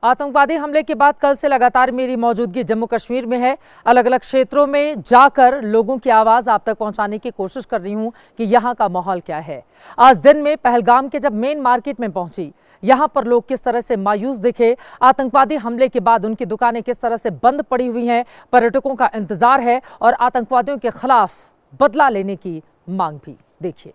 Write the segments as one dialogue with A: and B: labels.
A: आतंकवादी हमले के बाद कल से लगातार मेरी मौजूदगी जम्मू कश्मीर में है। अलग अलग क्षेत्रों में जाकर लोगों की आवाज आप तक पहुंचाने की कोशिश कर रही हूं कि यहां का माहौल क्या है। आज दिन में पहलगाम के जब मेन मार्केट में पहुंची, यहां पर लोग किस तरह से मायूस दिखे। आतंकवादी हमले के बाद उनकी दुकानें किस तरह से बंद पड़ी हुई हैं, पर्यटकों का इंतजार है और आतंकवादियों के खिलाफ बदला लेने की मांग भी। देखिए।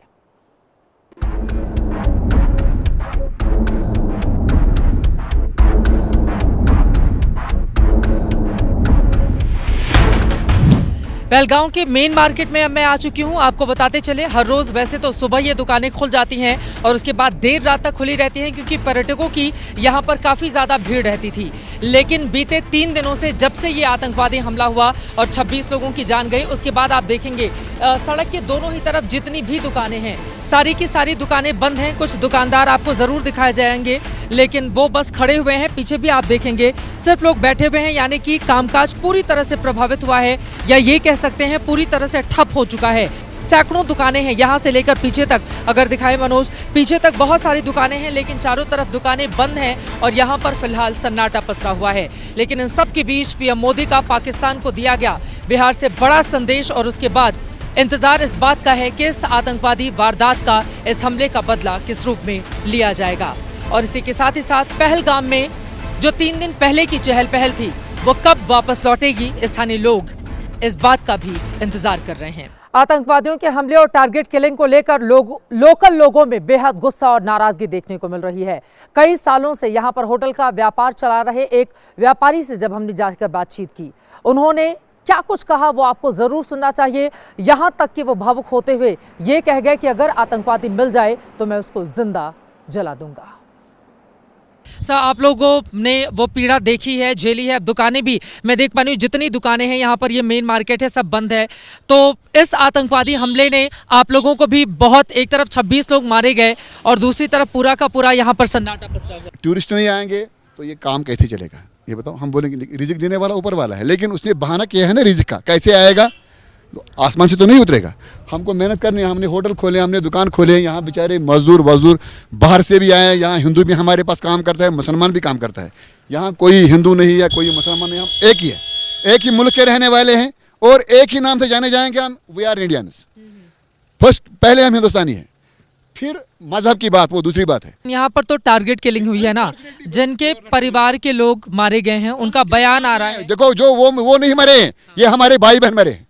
A: पहलगाम के मेन मार्केट में अब मैं आ चुकी हूं। आपको बताते चले, हर रोज वैसे तो सुबह ये दुकानें खुल जाती हैं और उसके बाद देर रात तक खुली रहती हैं क्योंकि पर्यटकों की यहां पर काफ़ी ज़्यादा भीड़ रहती थी। लेकिन बीते 3 दिनों से जब से ये आतंकवादी हमला हुआ और 26 लोगों की जान गई, उसके बाद आप देखेंगे सड़क के दोनों ही तरफ जितनी भी दुकानें हैं, सारी की सारी दुकानें बंद हैं। कुछ दुकानदार आपको ज़रूर दिखाए जाएंगे, लेकिन वो बस खड़े हुए हैं। पीछे भी आप देखेंगे सिर्फ लोग बैठे हुए हैं, यानी कि कामकाज पूरी तरह से प्रभावित हुआ है, या ये कह सकते हैं पूरी तरह से ठप हो चुका है। सैकड़ों दुकानें हैं यहाँ से लेकर पीछे तक। अगर दिखाए मनोज, पीछे तक बहुत सारी दुकानें हैं, लेकिन चारों तरफ दुकानें बंद हैं और यहाँ पर फिलहाल सन्नाटा पसरा हुआ है। लेकिन इन सब के बीच पीएम मोदी का पाकिस्तान को दिया गया बिहार से बड़ा संदेश, और उसके बाद इंतजार इस बात का है कि इस आतंकवादी वारदात का, इस हमले का बदला किस रूप में लिया जाएगा। और इसी के साथ ही साथ पहलगाम में जो 3 दिन पहले की चहल पहल थी, वो कब वापस लौटेगी, स्थानीय लोग इस बात का भी इंतजार कर रहे हैं। आतंकवादियों के हमले और टारगेट किलिंग को लेकर लोकल लोगों में बेहद गुस्सा और नाराजगी देखने को मिल रही है। कई सालों से यहां पर होटल का व्यापार चला रहे एक व्यापारी से जब हमने जाकर बातचीत की, उन्होंने क्या कुछ कहा वो आपको जरूर सुनना चाहिए। यहां तक कि वो भावुक होते हुए ये कह गए कि अगर आतंकवादी मिल जाए तो मैं उसको जिंदा जला दूंगा। सर, आप लोगों ने वो पीड़ा देखी है, झेली है। अब दुकानें भी मैं देख पा रही हूँ, जितनी दुकानें हैं यहाँ पर, ये मेन मार्केट है, सब बंद है। तो इस आतंकवादी हमले ने आप लोगों को भी बहुत, एक तरफ 26 लोग मारे गए और दूसरी तरफ पूरा का पूरा यहाँ पर सन्नाटा पसरा हुआ।
B: टूरिस्ट नहीं आएंगे तो ये काम कैसे चलेगा, ये बताओ। हम बोलेंगे रिजिक देने वाला ऊपर वाला है, लेकिन उसने बहाना किया है ना रिजिक का, कैसे आएगा? तो आसमान से तो नहीं उतरेगा। हमको मेहनत करनी है, हमने होटल खोले, हमने दुकान खोले, यहाँ बेचारे मजदूर बाहर से भी आए हैं। यहाँ हिंदू भी हमारे पास काम करता है, मुसलमान भी काम करता है। यहाँ कोई हिंदू नहीं है, कोई मुसलमान नहीं, हम एक ही है, एक ही मुल्क के रहने वाले हैं और एक ही नाम से जाने जाएंगे हम, वी आर इंडियंस। फर्स्ट, पहले हम हिंदुस्तानी हैं, फिर मजहब की बात वो दूसरी बात है।
A: यहाँ पर तो टारगेट किलिंग हुई है ना, जिनके परिवार के लोग मारे गए हैं, उनका बयान आ रहा है।
B: देखो, जो वो नहीं मरे हैं, ये हमारे भाई बहन मरे हैं।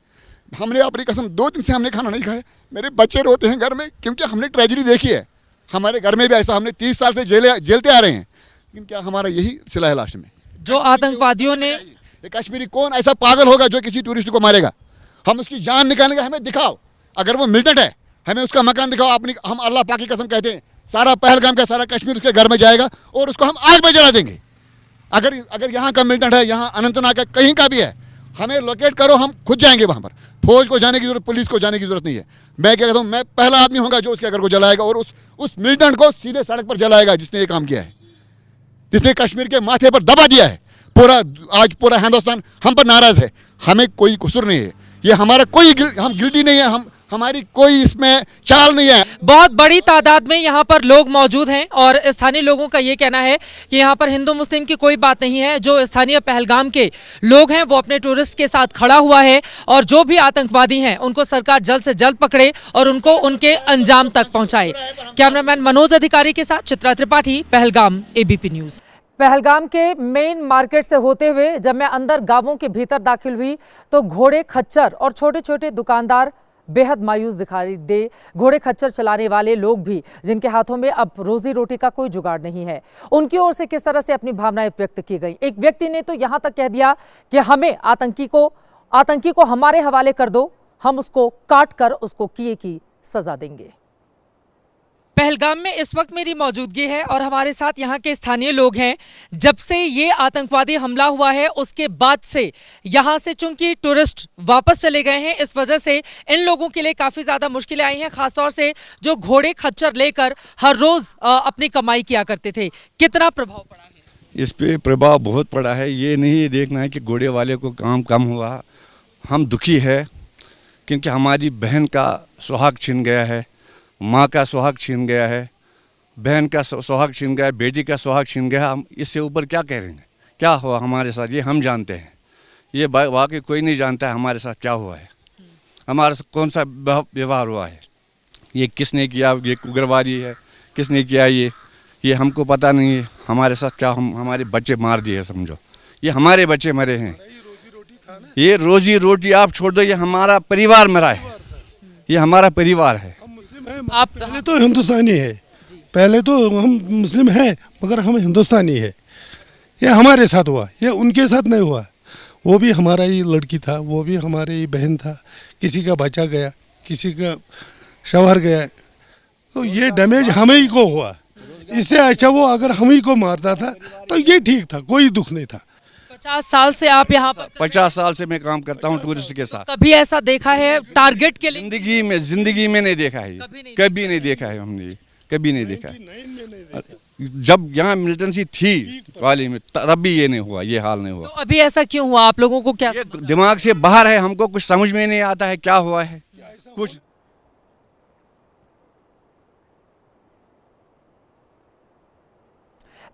B: हमने अपनी कसम 2 दिन से हमने खाना नहीं खाया। मेरे बच्चे रोते हैं घर में, क्योंकि हमने ट्रेजेडी देखी है। हमारे घर में भी ऐसा, हमने 30 साल से जेलते आ रहे हैं, लेकिन क्या हमारा यही सिला है लास्ट में?
A: जो आतंकवादियों ने,
B: कश्मीरी कौन ऐसा पागल होगा जो किसी टूरिस्ट को मारेगा? हम उसकी जान निकालेंगे, हमें दिखाओ। अगर वो मिलिटेंट है, हमें उसका मकान दिखाओ। अपनी, हम अल्लाह पाक की कसम कहते हैं, सारा पहलगाम का सारा कश्मीर उसके घर में जाएगा और उसको हम आग में जला देंगे। अगर यहाँ का मिलिटेंट है, यहाँ अनंतनाग का कहीं का भी है, हमें लोकेट करो, हम खुद जाएंगे वहाँ पर। फौज को जाने की जरूरत, पुलिस को जाने की जरूरत नहीं है। मैं क्या कहता हूँ, मैं पहला आदमी होगा जो उसके घर को जलाएगा और उस मिलिटेंट को सीधे सड़क पर जलाएगा, जिसने ये काम किया है, जिसने कश्मीर के माथे पर दबा दिया है। आज पूरा हिंदुस्तान हम पर नाराज है। हमें कोई कसूर नहीं है, ये हमारा कोई हम गिल्टी नहीं है, हमारी कोई इसमें चाल नहीं है।
A: बहुत बड़ी तादाद में यहाँ पर लोग मौजूद हैं और स्थानीय लोगों का ये कहना है कि यहाँ पर हिंदू मुस्लिम की कोई बात नहीं है। जो स्थानीय पहलगाम के लोग हैं वो अपने टूरिस्ट के साथ खड़ा हुआ है और जो भी आतंकवादी हैं उनको सरकार जल्द से जल्द पकड़े और उनको उनके अंजाम तक पहुंचाए। कैमरामैन मनोज अधिकारी के साथ चित्रा त्रिपाठी, पहलगाम, एबीपी न्यूज। पहलगाम के मेन मार्केट से होते हुए जब मैं अंदर गांवों के भीतर दाखिल हुई तो घोड़े, खच्चर और छोटे छोटे दुकानदार बेहद मायूस दिखाई दे। घोड़े खच्चर चलाने वाले लोग भी, जिनके हाथों में अब रोजी रोटी का कोई जुगाड़ नहीं है, उनकी ओर से किस तरह से अपनी भावनाएं व्यक्त की गई। एक व्यक्ति ने तो यहां तक कह दिया कि हमें आतंकी को हमारे हवाले कर दो, हम उसको काट कर उसको किए की सजा देंगे। पहलगाम में इस वक्त मेरी मौजूदगी है और हमारे साथ यहाँ के स्थानीय लोग हैं। जब से ये आतंकवादी हमला हुआ है उसके बाद से यहाँ से चूंकि टूरिस्ट वापस चले गए हैं, इस वजह से इन लोगों के लिए काफ़ी ज़्यादा मुश्किलें आई हैं, खासतौर से जो घोड़े खच्चर लेकर हर रोज़ अपनी कमाई किया करते थे। कितना प्रभाव पड़ा है?
C: इस पे प्रभाव बहुत पड़ा है। ये नहीं देखना है कि घोड़े वाले को काम कम हुआ, हम दुखी है क्योंकि हमारी बहन का सुहाग छिन गया है, माँ का सुहाग छीन गया है बहन का सुहाग छीन गया, बेटी का सुहाग छीन गया, हम इससे ऊपर क्या करेंगे? क्या हुआ हमारे साथ ये हम जानते हैं, ये वाकई कोई नहीं जानता है हमारे साथ क्या हुआ है, हमारे साथ कौन सा व्यवहार हुआ है, ये किसने किया, ये उग्रवादी है, किसने किया ये हमको पता नहीं है। हमारे साथ क्या हमारे बच्चे मार दिए, समझो ये हमारे बच्चे मरे हैं, ये रोजी रोटी आप छोड़ दो, ये हमारा परिवार मरा है, ये हमारा परिवार है।
D: आप पहले तो हिंदुस्तानी है, पहले तो हम मुस्लिम हैं मगर हम हिंदुस्तानी है। ये हमारे साथ हुआ, ये उनके साथ नहीं हुआ। वो भी हमारा ही लड़की था, वो भी हमारी ही बहन था, किसी का बच्चा गया, किसी का शौहर गया, तो ये डैमेज हमें ही को हुआ। इससे अच्छा वो अगर हम ही को मारता था तो ये ठीक था, कोई दुख नहीं था।
A: 50 साल से आप यहाँ पर
C: 50 साल से मैं काम करता हूँ टूरिस्ट के साथ।
A: कभी ऐसा देखा है टारगेट के लिए?
C: जिंदगी में नहीं देखा है, कभी नहीं देखा है हमने, कभी नहीं देखा है। जब यहाँ मिलिटेंसी थी वाली में तब भी ये नहीं हुआ, ये हाल नहीं हुआ।
A: तो अभी ऐसा क्यों हुआ? आप लोगों को क्या
C: ये दिमाग से बाहर है, हमको कुछ समझ में नहीं आता है क्या हुआ है कुछ।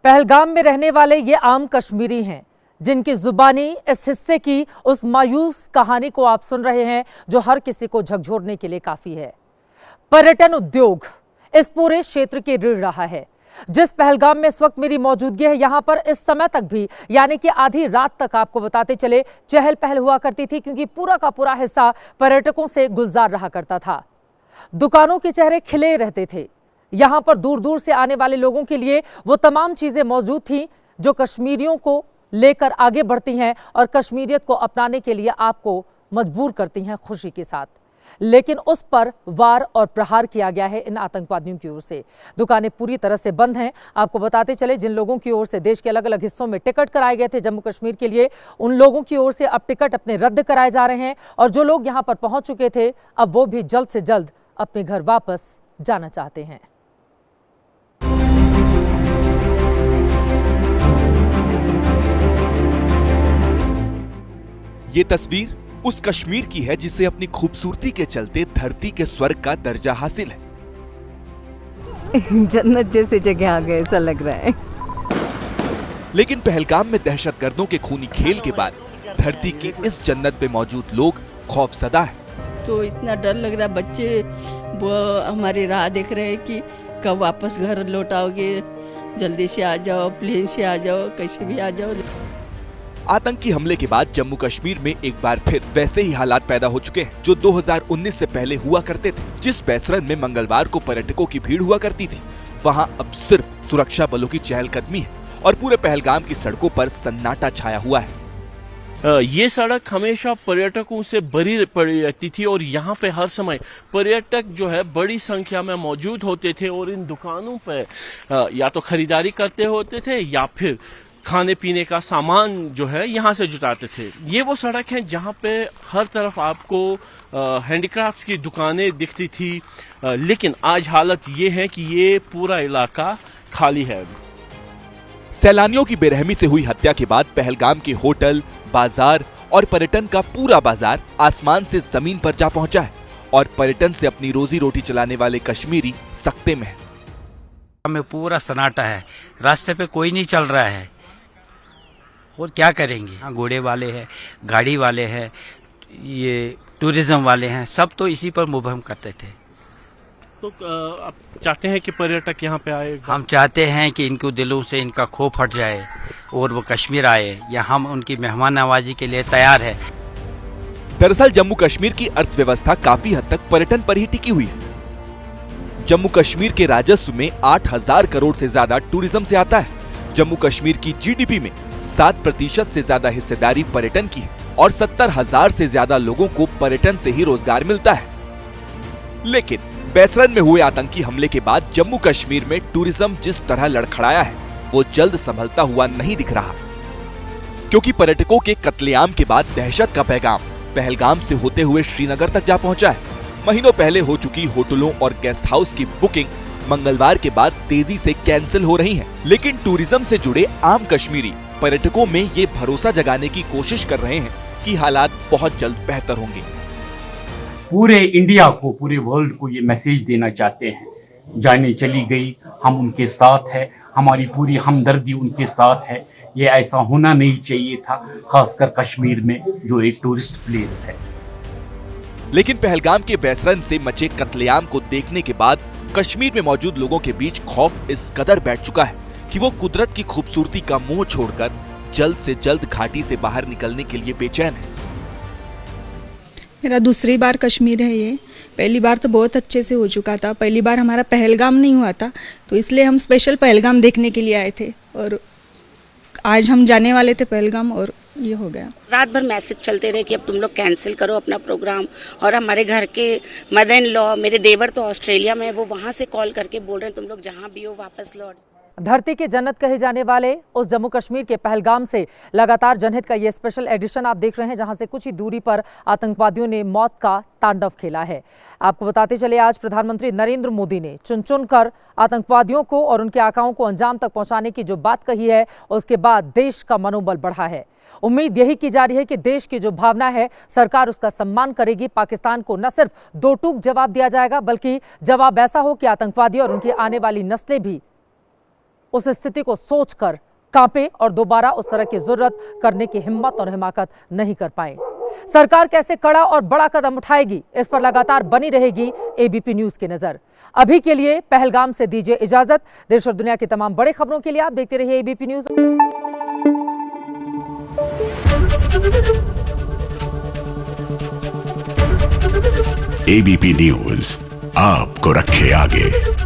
A: पहलगाम में रहने वाले ये आम कश्मीरी हैं जिनकी जुबानी इस हिस्से की उस मायूस कहानी को आप सुन रहे हैं जो हर किसी को झकझोरने के लिए काफी है। पर्यटन उद्योग इस पूरे क्षेत्र की रीढ़ रहा है। जिस पहलगाम में इस वक्त मेरी मौजूदगी है, यहां पर इस समय तक भी यानी कि आधी रात तक आपको बताते चले चहल पहल हुआ करती थी, क्योंकि पूरा का पूरा हिस्सा पर्यटकों से गुलजार रहा करता था। दुकानों के चेहरे खिले रहते थे। यहां पर दूर दूर से आने वाले लोगों के लिए वो तमाम चीजें मौजूद थी जो कश्मीरियों को लेकर आगे बढ़ती हैं और कश्मीरियत को अपनाने के लिए आपको मजबूर करती हैं खुशी के साथ। लेकिन उस पर वार और प्रहार किया गया है इन आतंकवादियों की ओर से। दुकानें पूरी तरह से बंद हैं। आपको बताते चले जिन लोगों की ओर से देश के अलग अलग हिस्सों में टिकट कराए गए थे जम्मू कश्मीर के लिए, उन लोगों की ओर से अब टिकट अपने रद्द कराए जा रहे हैं और जो लोग यहां पर पहुंच चुके थे अब वो भी जल्द से जल्द अपने घर वापस जाना चाहते हैं।
E: ये तस्वीर उस कश्मीर की है जिसे अपनी खूबसूरती के चलते धरती के स्वर्ग का दर्जा हासिल है।
F: जन्नत जैसी जगह आ गए ऐसा लग रहा है।
E: लेकिन पहलगाम में दहशतगर्दों के खूनी खेल के बाद धरती की इस जन्नत पे मौजूद लोग खौफजदा है।
F: तो इतना डर लग रहा है, बच्चे वो हमारी राह देख रहे हैं कि कब वापस घर लौटाओगे, जल्दी से आ जाओ, प्लेन से आ जाओ, कैसे भी आ जाओ।
E: आतंकी हमले के बाद जम्मू कश्मीर में एक बार फिर वैसे ही हालात पैदा हो चुके हैं जो 2019 से पहले हुआ करते थे। जिस बैसरन में मंगलवार को पर्यटकों की भीड़ हुआ करती थी, वहां अब सिर्फ सुरक्षा बलों की चहलकदमी है और पूरे पहलगाम की सड़कों पर सन्नाटा छाया हुआ है।
G: ये सड़क हमेशा पर्यटकों से भरी पड़ी रहती थी और यहाँ पे हर समय पर्यटक जो है बड़ी संख्या में मौजूद होते थे और इन दुकानों पे या तो खरीदारी करते होते थे या फिर खाने पीने का सामान जो है यहाँ से जुटाते थे। ये वो सड़क है जहाँ पे हर तरफ आपको हैंडीक्राफ्ट्स की दुकानें दिखती थी, लेकिन आज हालत ये है कि ये पूरा इलाका खाली है।
E: सैलानियों की बेरहमी से हुई हत्या के बाद पहलगाम के होटल, बाजार और पर्यटन का पूरा बाजार आसमान से जमीन पर जा पहुंचा है और पर्यटन से अपनी रोजी रोटी चलाने वाले कश्मीरी सख्ते में है।
H: हमें पूरा सन्नाटा है, रास्ते पे कोई नहीं चल रहा है और क्या करेंगे। हाँ, घोड़े वाले हैं, गाड़ी वाले हैं, ये टूरिज्म वाले हैं, सब तो इसी पर मुबहम करते थे।
G: तो आप चाहते हैं कि पर्यटक यहाँ पे आए?
H: हम चाहते हैं कि इनको दिलों से इनका खौफ हट जाए और वो कश्मीर आए, या हम उनकी मेहमान नवाजी के लिए तैयार है।
E: दरअसल जम्मू कश्मीर की अर्थव्यवस्था काफी हद तक पर्यटन पर ही टिकी हुई है। जम्मू कश्मीर के राजस्व में 8,000 करोड़ से ज्यादा टूरिज्म से आता है। जम्मू कश्मीर की जीडीपी में 7% से ज्यादा हिस्सेदारी पर्यटन की है और 70,000 से ज्यादा लोगों को पर्यटन से ही रोजगार मिलता है। लेकिन बैसरन में हुए आतंकी हमले के बाद जम्मू कश्मीर में टूरिज्म जिस तरह लड़खड़ाया है वो जल्द संभलता हुआ नहीं दिख रहा, क्योंकि पर्यटकों के कत्लेआम के बाद दहशत का पैगाम पहलगाम से होते हुए श्रीनगर तक जा पहुंचा है। महीनों पहले हो चुकी होटलों और गेस्ट हाउस की बुकिंग मंगलवार के बाद तेजी से कैंसिल हो रही है। लेकिन टूरिज्म से जुड़े आम कश्मीरी पर्यटकों में ये भरोसा जगाने की कोशिश कर रहे हैं कि हालात बहुत जल्द बेहतर होंगे।
I: पूरे इंडिया को, पूरे वर्ल्ड को ये मैसेज देना चाहते हैं जाने चली गई, हम उनके साथ है, हमारी पूरी हमदर्दी उनके साथ है। ये ऐसा होना नहीं चाहिए था, खासकर कश्मीर में जो एक टूरिस्ट प्लेस है।
E: लेकिन पहलगाम के बेसरन से मचे कत्लेआम को देखने के बाद कश्मीर में मौजूद लोगों के बीच खौफ इस कदर बैठ चुका है कि वो कुदरत की खूबसूरती का मुंह छोड़कर जल्द से जल्द घाटी से बाहर निकलने के लिए बेचैन है।
J: मेरा दूसरी बार कश्मीर है ये। पहली बार तो बहुत अच्छे से हो चुका था, पहली बार हमारा पहलगाम नहीं हुआ था, तो इसलिए हम स्पेशल पहलगाम देखने के लिए आए थे और आज हम जाने वाले थे पहलगाम और ये हो गया।
K: रात भर मैसेज चलते रहे कि अब तुम लोग कैंसिल करो अपना प्रोग्राम, और हमारे घर के मदर इन लॉ, मेरे देवर तो ऑस्ट्रेलिया में, वो वहाँ से कॉल करके बोल रहे हैं तुम लोग जहाँ भी हो वापस लौट।
A: धरती की जन्नत कहे जाने वाले उस जम्मू कश्मीर के पहलगाम से लगातार जनहित का ये स्पेशल एडिशन आप देख रहे हैं, जहां से कुछ ही दूरी पर आतंकवादियों ने मौत का तांडव खेला है। आपको बताते चले, आज प्रधानमंत्री नरेंद्र मोदी ने चुन चुन कर आतंकवादियों को और उनके आकाओं को अंजाम तक पहुंचाने की जो बात कही है, उसके बाद देश का मनोबल बढ़ा है। उम्मीद यही की जा रही है कि देश की जो भावना है सरकार उसका सम्मान करेगी। पाकिस्तान को न सिर्फ दो टूक जवाब दिया जाएगा, बल्कि जवाब ऐसा हो कि आतंकवादी और उनकी आने वाली नस्लें भी उस स्थिति को सोचकर कांपे और दोबारा उस तरह की जरूरत करने की हिम्मत और हिमाकत नहीं कर पाए। सरकार कैसे कड़ा और बड़ा कदम उठाएगी, इस पर लगातार बनी रहेगी एबीपी न्यूज की नजर। अभी के लिए पहलगाम से दीजिए इजाजत। देश और दुनिया की तमाम बड़ी खबरों के लिए आप देखते रहिए एबीपी न्यूज।
L: एबीपी न्यूज आपको रखे आगे।